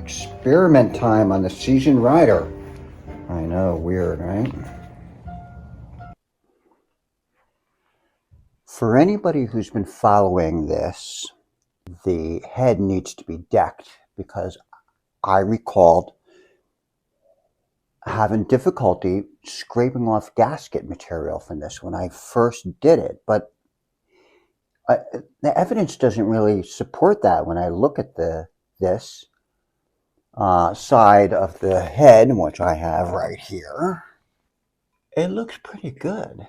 Experiment time on the Seasoned Rider. I know, weird, right? For anybody who's been following this, the head needs to be decked because I recalled having difficulty scraping off gasket material from this when I first did it. But the evidence doesn't really support that when I look at this side of the head, which I have right here. It looks pretty good.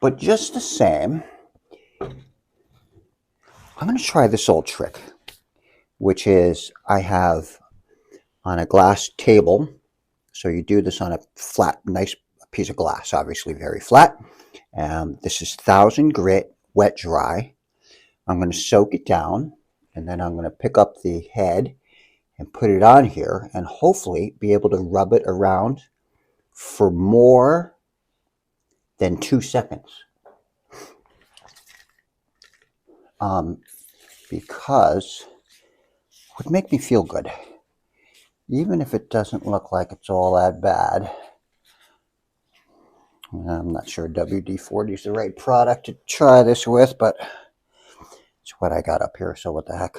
But just the same, I'm going to try this old trick, which is I have on a glass table. So you do this on a flat, nice piece of glass, obviously very flat. This is 1000 grit, wet dry. I'm going to soak it down, and then I'm going to pick up the head and put it on here and hopefully be able to rub it around for more than 2 seconds. Because it would make me feel good. Even if it doesn't look like it's all that bad. I'm not sure WD-40 is the right product to try this with, but it's what I got up here, so what the heck.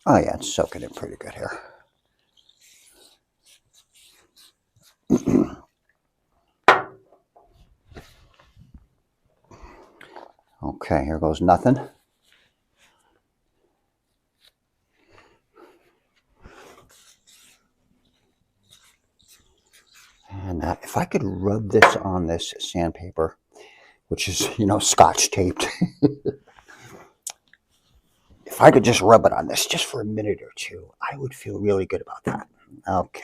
Oh yeah, it's soaking in pretty good here. Okay, here goes nothing. And if I could rub this on this sandpaper, which is, scotch taped. If I could just rub it on this just for a minute or two, I would feel really good about that. Okay.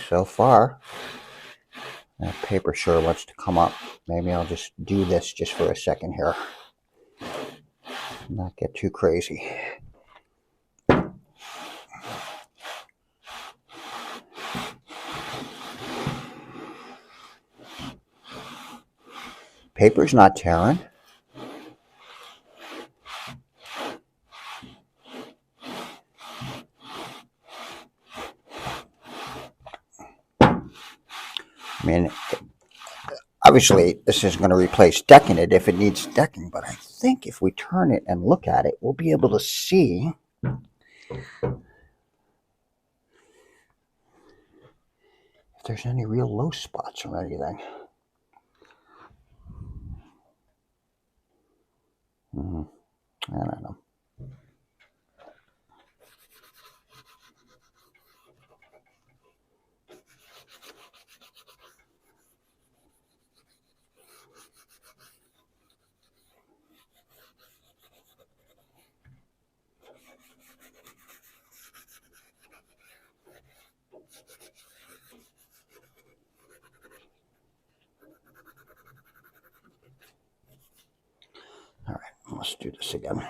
So far, that paper sure wants to come up. Maybe I'll just do this just for a second here. Not get too crazy. Paper's not tearing. I mean, obviously, this is going to replace decking it if it needs decking, but I think if we turn it and look at it, we'll be able to see if there's any real low spots or anything. I don't know. All right, let's do this again.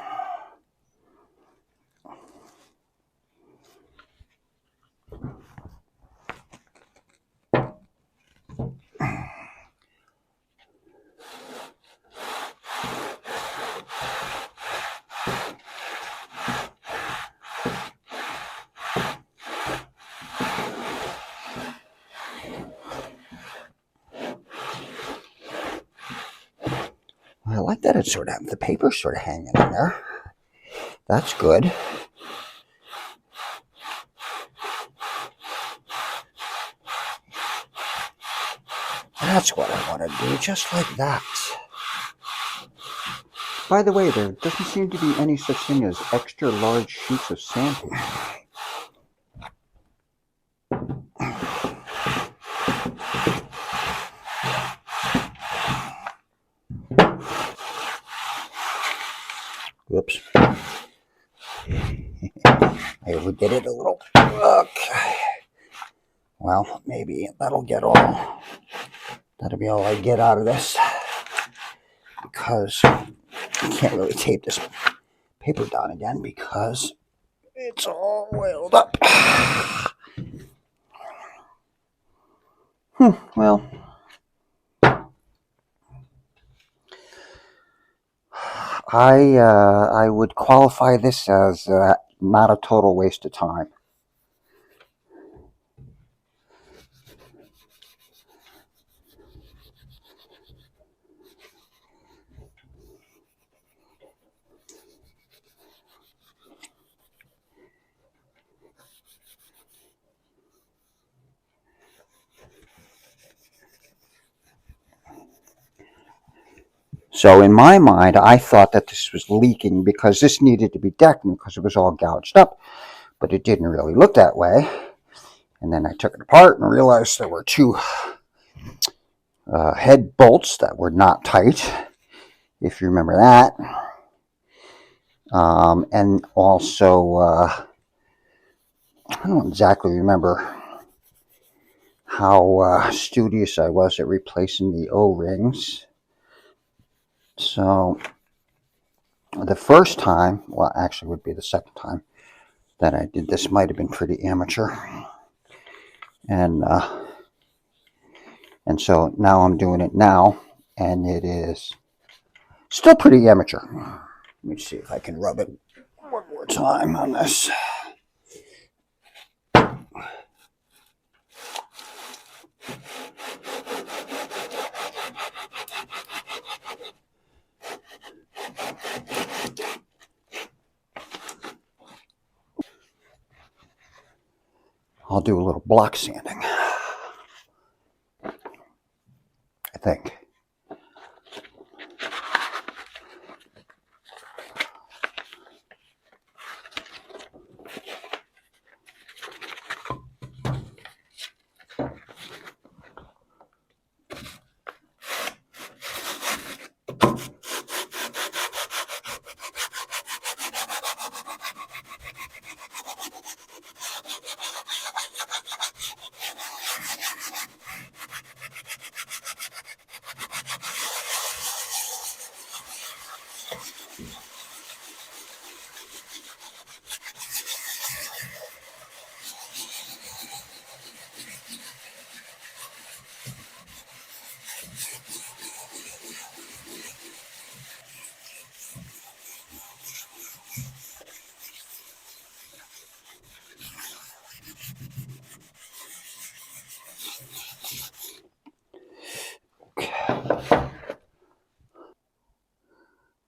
I like that it's the paper's sort of hanging in there. That's good. That's what I want to do, just like that. By the way, there doesn't seem to be any such thing as extra large sheets of sandpaper. Whoops. I overdid it a little. Okay. Well, maybe that'll be all I get out of this. Because I can't really tape this paper down again because it's all oiled up. Well, I would qualify this as not a total waste of time. So in my mind, I thought that this was leaking because this needed to be decked because it was all gouged up, but it didn't really look that way. And then I took it apart and realized there were two head bolts that were not tight, if you remember that. And also, I don't exactly remember how studious I was at replacing the O-rings. So the first time, well, actually would be the second time that I did this, might have been pretty amateur. And so now I'm doing it now, and it is still pretty amateur. Let me see if I can rub it one more time on this. I'll do a little block sanding, I think.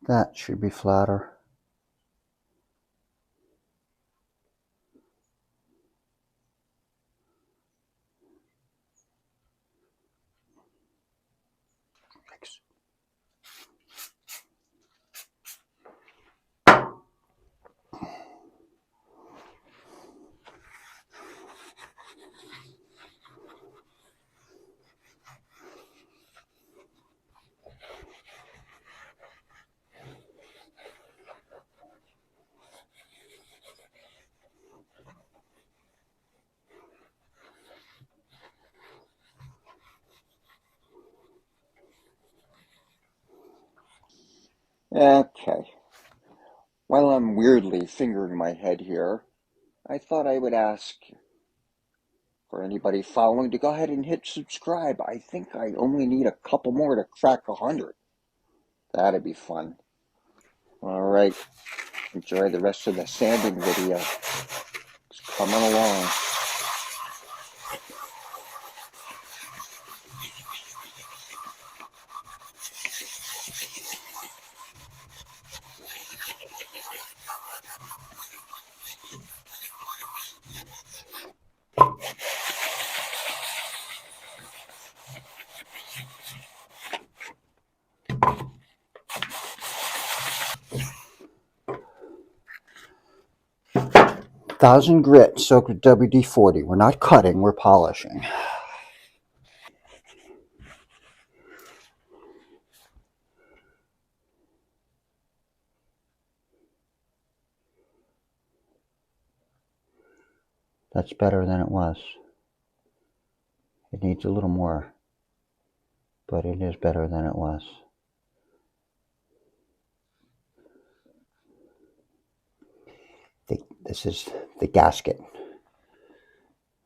That should be flatter. Okay. While I'm weirdly fingering my head here, I thought I would ask for anybody following to go ahead and hit subscribe. I think I only need a couple more to crack 100. That'd be fun. All right. Enjoy the rest of the sanding video. It's coming along. 1000 grit soaked with WD-40. We're not cutting, we're polishing. That's better than it was. It needs a little more, but it is better than it was. This is the gasket,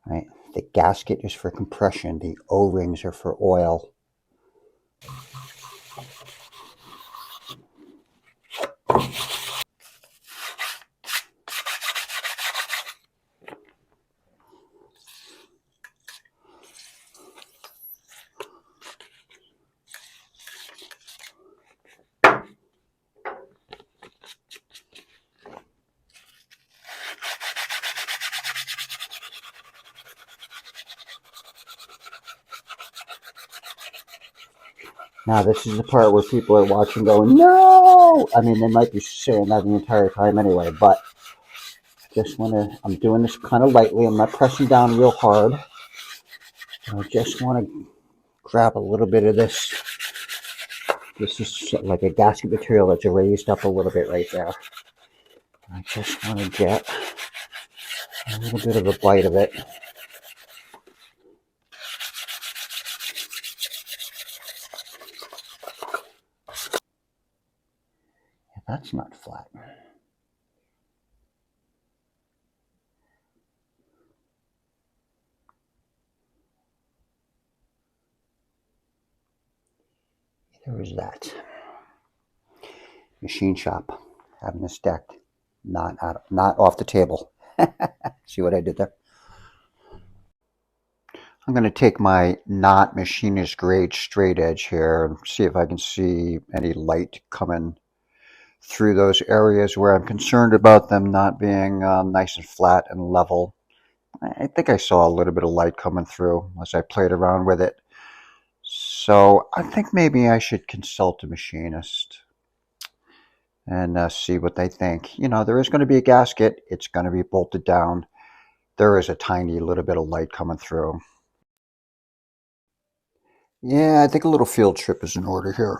right? The gasket is for compression. The O-rings are for oil. Now this is the part where people are watching going, no! I mean, they might be saying that the entire time anyway, but just want to, I'm doing this kind of lightly. I'm not pressing down real hard. I just want to grab a little bit of this. This is like a gasket material that's raised up a little bit right there. I just want to get a little bit of a bite of it. That's not flat. There is that. Machine shop. Having this decked. Not off the table. See what I did there? I'm going to take my not machinist grade straight edge here and see if I can see any light coming through those areas where I'm concerned about them not being nice and flat and level. I think I saw a little bit of light coming through as I played around with it. So I think maybe I should consult a machinist and see what they think. You know, there is going to be a gasket. It's going to be bolted down. There is a tiny little bit of light coming through. Yeah, I think a little field trip is in order here.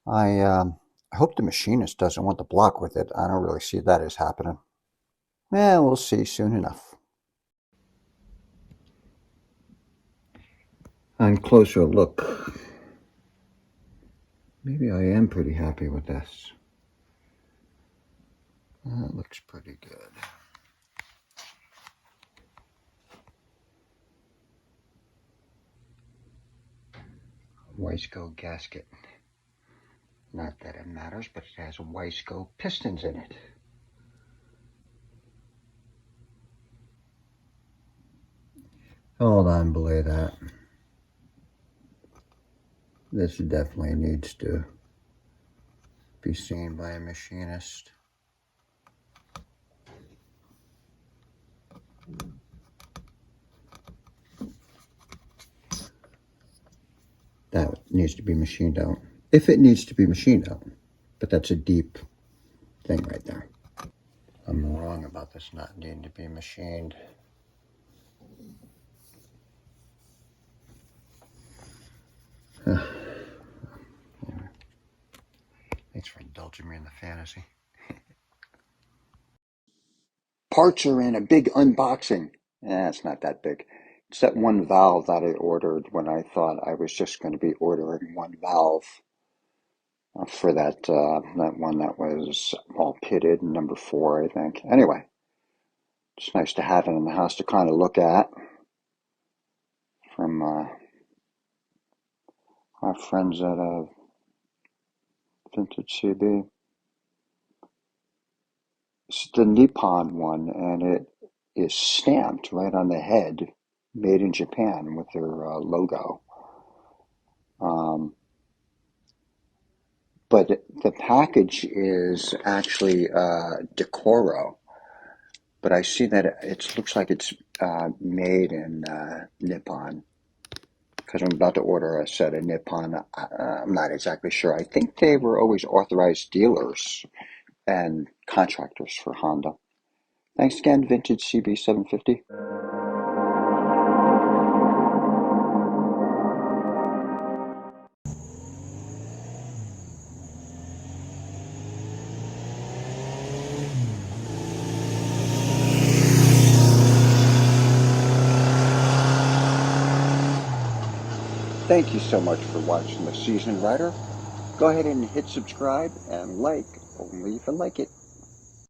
I hope the machinist doesn't want the block with it. I don't really see that as happening. Yeah, we'll see soon enough. On closer look, maybe I am pretty happy with this. That looks pretty good. Weisco gasket. Not that it matters, but it has Weisco pistons in it. Hold on, belay that. This definitely needs to be seen by a machinist. That needs to be machined out. If it needs to be machined out. But that's a deep thing right there. I'm wrong about this not needing to be machined. Thanks for indulging me in the fantasy. Parts are in a big unboxing. It's not that big. It's that one valve that I ordered when I thought I was just going to be ordering one valve for that one that was all pitted, number 4, I think. Anyway, it's nice to have it in the house to kind of look at from our friends at Vintage CB. It's the Nippon one, and it is stamped right on the head, made in Japan with their logo. But the package is actually Decoro. But I see that it looks like it's made in Nippon. Because I'm about to order a set of Nippon. I'm not exactly sure. I think they were always authorized dealers and contractors for Honda. Thanks again, Vintage CB750. Thank you so much for watching The Seasoned Rider. Go ahead and hit subscribe and like, only if you like it.